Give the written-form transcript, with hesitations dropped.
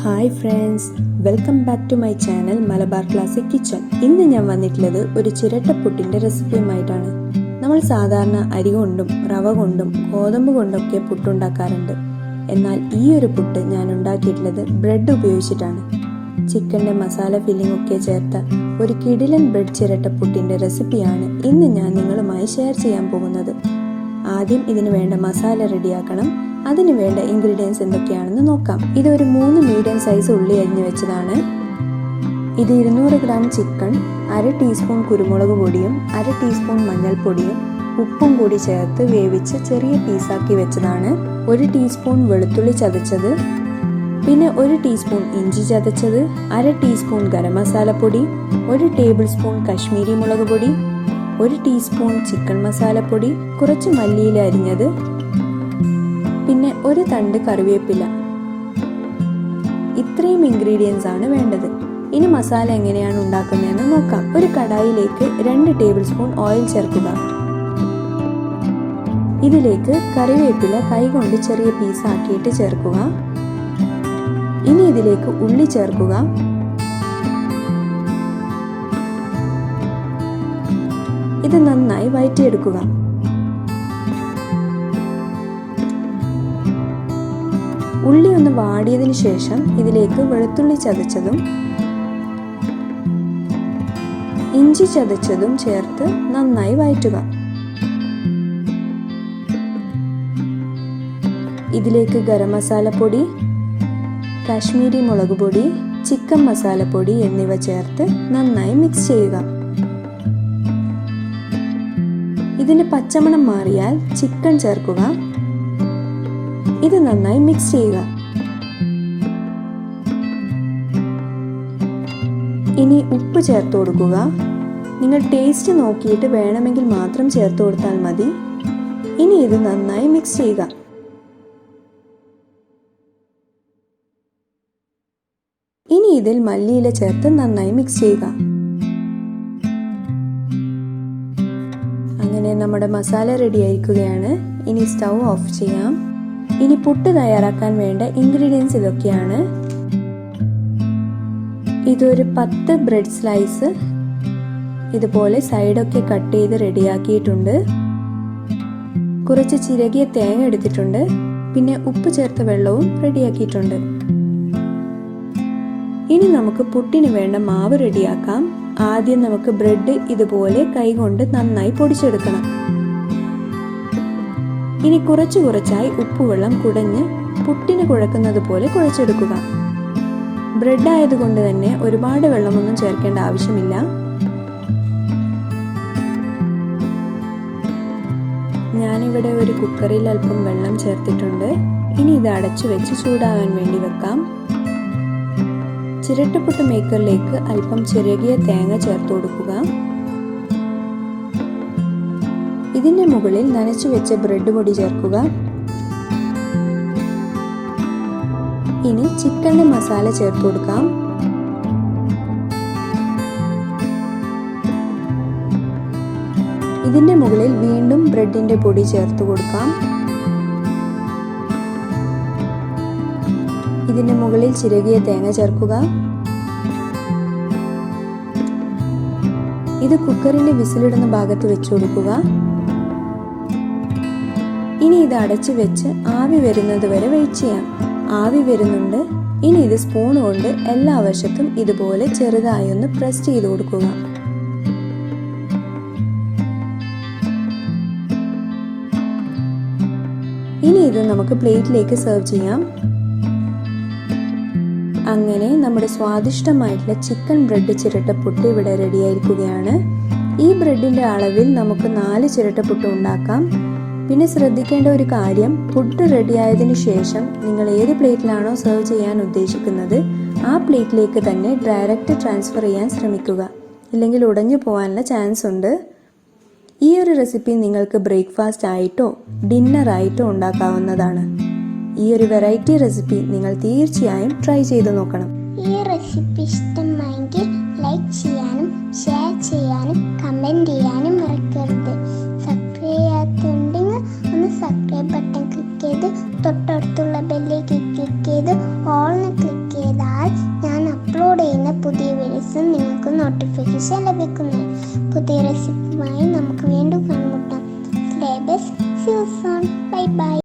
Hi friends, welcome back to my channel Malabar classic kitchen. ഇന്ന് ഞാൻ വന്നിട്ടുള്ളത് ഒരു ചിരട്ടപ്പുട്ടിൻ്റെ റെസിപ്പിയുമായിട്ടാണ്. നമ്മൾ സാധാരണ അരി കൊണ്ടും റവ കൊണ്ടും ഗോതമ്പ് കൊണ്ടൊക്കെ പുട്ടുണ്ടാക്കാറുണ്ട്. എന്നാൽ ഈ ഒരു പുട്ട് ഞാൻ ഉണ്ടാക്കിയിട്ടുള്ളത് ബ്രെഡ് ഉപയോഗിച്ചിട്ടാണ്. ചിക്കൻ്റെ മസാല ഫില്ലിംഗ് ഒക്കെ ചേർത്ത ഒരു കിടിലൻ ബ്രെഡ് ചിരട്ടപ്പുട്ടിൻ്റെ റെസിപ്പിയാണ് ഇന്ന് ഞാൻ നിങ്ങളുമായി ഷെയർ ചെയ്യാൻ പോകുന്നത്. ആദ്യം ഇതിന് വേണ്ട മസാല റെഡിയാക്കണം. അതിന് വേണ്ട ഇൻഗ്രീഡിയൻസ് എന്തൊക്കെയാണെന്ന് നോക്കാം. ഇതൊരു 3 മീഡിയം സൈസ് ഉള്ളി അരിഞ്ഞു വെച്ചതാണ്. ഇത് 200 ഗ്രാം ചിക്കൻ, 1/2 ടീസ്പൂൺ കുരുമുളക് പൊടിയും 1/2 ടീസ്പൂൺ മഞ്ഞൾപ്പൊടിയും ഉപ്പും കൂടി ചേർത്ത് വേവിച്ച് ചെറിയ പീസാക്കി വെച്ചതാണ്. 1 ടീസ്പൂൺ വെളുത്തുള്ളി ചതച്ചത്, പിന്നെ 1 ടീസ്പൂൺ ഇഞ്ചി ചതച്ചത്, 1/2 ടീസ്പൂൺ ഗരം മസാലപ്പൊടി, 1 ടേബിൾ സ്പൂൺ കശ്മീരി മുളക് പൊടി, 1 ടീസ്പൂൺ ചിക്കൻ മസാലപ്പൊടി, കുറച്ച് മല്ലിയില അരിഞ്ഞത്, പിന്നെ 1 തണ്ട് കറിവേപ്പില. ഇത്രയും ഇൻഗ്രീഡിയൻസ് ആണ് വേണ്ടത്. ഇനി മസാല എങ്ങനെയാണ് ഉണ്ടാക്കുന്നതെന്ന് നോക്കാം. ഒരു കടായിലേക്ക് 2 ടേബിൾ സ്പൂൺ ഓയിൽ ചേർക്കുക. ഇതിലേക്ക് കറിവേപ്പില കൈകൊണ്ട് ചെറിയ പീസാക്കിയിട്ട് ചേർക്കുക. ഇനി ഇതിലേക്ക് ഉള്ളി ചേർക്കുക. ഇത് നന്നായി വഴറ്റിയെടുക്കുക. ഉള്ളി ഒന്ന് വാടിയതിനു ശേഷം ഇതിലേക്ക് വെളുത്തുള്ളി ചതച്ചതും ഇഞ്ചി ചതച്ചതും ചേർത്ത് നന്നായി വഴറ്റുക. ഇതിലേക്ക് ഗരം മസാലപ്പൊടി, കാശ്മീരി മുളക് പൊടി, ചിക്കൻ മസാലപ്പൊടി എന്നിവ ചേർത്ത് നന്നായി മിക്സ് ചെയ്യുക. ഇതിന്റെ പച്ചമണം മാറിയാൽ ചിക്കൻ ചേർക്കുക. ഇത് നന്നായി മിക്സ് ചെയ്യുക. ഇനി ഉപ്പ് ചേർത്ത് കൊടുക്കുക. നിങ്ങൾ ടേസ്റ്റ് നോക്കിയിട്ട് വേണമെങ്കിൽ മാത്രം ചേർത്ത് കൊടുത്താൽ മതി. ഇനി ഇത് നന്നായി മിക്സ് ചെയ്യുക. ഇനി ഇതിൽ മല്ലിയില ചേർത്ത് നന്നായി മിക്സ് ചെയ്യുക. അങ്ങനെ നമ്മുടെ മസാല റെഡി ആയിരിക്കുകയാണ്. ഇനി സ്റ്റൗ ഓഫ് ചെയ്യാം. ഇനി പുട്ട് തയ്യാറാക്കാൻ വേണ്ട ഇൻഗ്രീഡിയൻസ് ഇതൊക്കെയാണ്. ഇതൊരു 10 ബ്രെഡ് സ്ലൈസ് ഇതുപോലെ സൈഡൊക്കെ കട്ട് ചെയ്ത് റെഡിയാക്കിയിട്ടുണ്ട്. കുറച്ച് ചിരകിയ തേങ്ങ എടുത്തിട്ടുണ്ട്. പിന്നെ ഉപ്പ് ചേർത്ത വെള്ളവും റെഡിയാക്കിയിട്ടുണ്ട്. ഇനി നമുക്ക് പുട്ടിന് വേണ്ട മാവ് റെഡിയാക്കാം. ആദ്യം നമുക്ക് ബ്രെഡ് ഇതുപോലെ കൈകൊണ്ട് നന്നായി പൊടിച്ചെടുക്കണം. ഇനി കുറച്ചു കുറച്ചായി ഉപ്പുവെള്ളം കുടഞ്ഞ് പുട്ടിന് കുഴക്കുന്നത് പോലെ കുഴച്ചെടുക്കുക. ബ്രെഡ് ആയതുകൊണ്ട് തന്നെ ഒരുപാട് വെള്ളമൊന്നും ചേർക്കേണ്ട ആവശ്യമില്ല. ഞാനിവിടെ ഒരു കുക്കറിൽ അല്പം വെള്ളം ചേർത്തിട്ടുണ്ട്. ഇനി ഇത് അടച്ചു വെച്ച് ചൂടാകാൻ വേണ്ടി വെക്കാം. ചിരട്ടപ്പുട്ട് മേക്കറിലേക്ക് അല്പം ചിരകിയ തേങ്ങ ചേർത്ത് കൊടുക്കുക. ഇതിന്റെ മുകളിൽ നനച്ചു വെച്ച ബ്രെഡ് പൊടി ചേർക്കുക. ഇനി ചിക്കന്റെ മസാല ചേർത്ത് കൊടുക്കാം. ഇതിന്റെ മുകളിൽ വീണ്ടും ബ്രെഡിന്റെ പൊടി ചേർത്ത് കൊടുക്കാം. ഇതിന്റെ മുകളിൽ ചിരകിയ തേങ്ങ ചേർക്കുക. ഇത് കുക്കറിന്റെ വിസിലിടുന്ന ഭാഗത്ത് വെച്ചു കൊടുക്കുക. ഇനി ഇത് അടച്ചു വെച്ച് ആവി വരുന്നത് വരെ വെയിറ്റ് ചെയ്യാം. ആവി വരുന്നുണ്ട്. ഇനി ഇത് സ്പൂൺ കൊണ്ട് എല്ലാ വശത്തും ഇതുപോലെ ചെറുതായി ഒന്ന് പ്രസ് ചെയ്ത് കൊടുക്കുക. ഇനി ഇത് നമുക്ക് പ്ലേറ്റിലേക്ക് സെർവ് ചെയ്യാം. അങ്ങനെ നമ്മുടെ സ്വാദിഷ്ടമായിട്ടുള്ള ചിക്കൻ ബ്രെഡ് ചിരട്ടപ്പുട്ട് ഇവിടെ റെഡി ആയിരിക്കുകയാണ്. ഈ ബ്രെഡിന്റെ അളവിൽ നമുക്ക് 4 ചിരട്ടപ്പുട്ട് ഉണ്ടാക്കാം. പിന്നെ ശ്രദ്ധിക്കേണ്ട ഒരു കാര്യം, പുട്ട് റെഡിയായതിനു ശേഷം നിങ്ങൾ ഏത് പ്ലേറ്റിലാണോ സെർവ് ചെയ്യാൻ ഉദ്ദേശിക്കുന്നത് ആ പ്ലേറ്റിലേക്ക് തന്നെ ഡയറക്റ്റ് ട്രാൻസ്ഫർ ചെയ്യാൻ ശ്രമിക്കുക. ഇല്ലെങ്കിൽ ഉടഞ്ഞു പോകാനുള്ള ചാൻസ് ഉണ്ട്. ഈ ഒരു റെസിപ്പി നിങ്ങൾക്ക് ബ്രേക്ക്ഫാസ്റ്റ് ആയിട്ടോ ഡിന്നർ ആയിട്ടോ ഉണ്ടാക്കാവുന്നതാണ്. ഈ ഒരു വെറൈറ്റി റെസിപ്പി നിങ്ങൾ തീർച്ചയായും ട്രൈ ചെയ്ത് നോക്കണം. ഈ റെസിപ്പി ഇഷ്ടമായെങ്കിൽ ലൈക്ക് ചെയ്യാനും ഷെയർ ചെയ്യാനും കമൻറ്റ് ചെയ്യാനും മറക്കരുത്. സബ്സ്ക്രൈബ് ചെയ്യാത്തുണ്ടെങ്കിൽ ഒന്ന് സബ്സ്ക്രൈബ് ബട്ടൺ ക്ലിക്ക് ചെയ്ത് തൊട്ടടുത്തുള്ള ബെല്ലേക്ക് ക്ലിക്ക് ചെയ്ത് ഓൾന്ന് ക്ലിക്ക് ചെയ്യുക. ചെയ്താൽ ഞാൻ അപ്ലോഡ് ചെയ്യുന്ന പുതിയ വീഡിയോസ് നിങ്ങൾക്ക് നോട്ടിഫിക്കേഷൻ ലഭിക്കുന്നു. പുതിയ റെസിപ്പിയുമായി നമുക്ക് വീണ്ടും കണ്ടുമുട്ടാം. Bye bye.